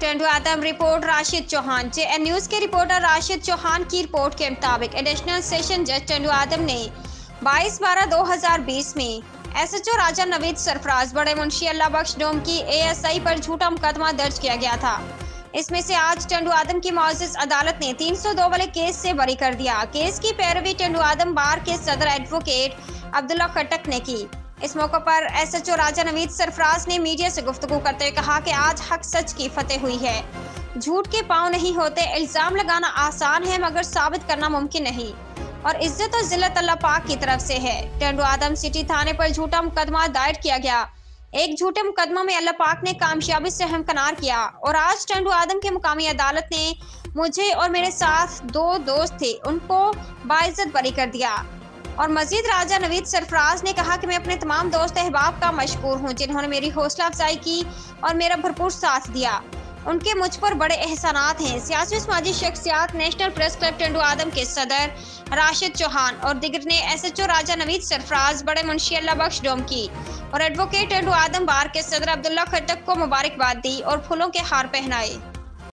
Tando Adam report Rashid Chauhan. JN news के reporter Rashid Chauhan की report के मुताबिक एडिशनल सेशन जज टंडू आदम ने 22/12/2020 में एसएचओ राजा नवीद सरफराज बड़े मुंशी अल्लाह बख्श डोम की एएसआई पर झूठा मुकदमा दर्ज किया गया था। इसमें से आज टंडू आदम की मुअज़्ज़ज़ अदालत ने 302 वाले केस से बरी कर दिया। केस की पैरवी टंडू आदम बार के सदर एडवोकेट अब्दुल्ला खट्टक ने की। इस मौके पर एसएचओ राजा नवीद सरफराज ने मीडिया से गुफ्तगू करते हुए कहा कि आज हक सच की फतेह हुई है। झूठ के पांव नहीं होते। इल्जाम लगाना आसान है मगर साबित करना मुमकिन नहीं, और इज्जत और जिल्लत अल्लाह पाक की तरफ से है। टंडू आदम सिटी थाने पर झूठा मुकदमा दायर किया गया। एक झूठे मुकदमा में अल्लाह पाक ने कामयाबी से हमकनार किया और आज टंडू आदम की मुकामी अदालत ने मुझे और मेरे साथ 2 दोस्त थे उनको बाइज्जत बरी कर दिया। और मजीद राजा नवीद सरफराज ने कहा कि मैं अपने तमाम दोस्त अहबाब का मशकूर हूँ जिन्होंने मेरी हौसला अफजाई की और मेरा भरपूर साथ दिया। उनके मुझ पर बड़े एहसानात हैं। सियासी समाजी शख्सियात नेशनल प्रेस क्लब टंडू आदम के सदर राशिद चौहान और दिगर ने एसएचओ राजा नवीद सरफराज बड़े मुंशी अल्लाह बख्श डोम की और एडवोकेट टंडू आदम बार के सदर अब्दुल्ला खट्टक को मुबारकबाद दी और फूलों के हार पहनाए।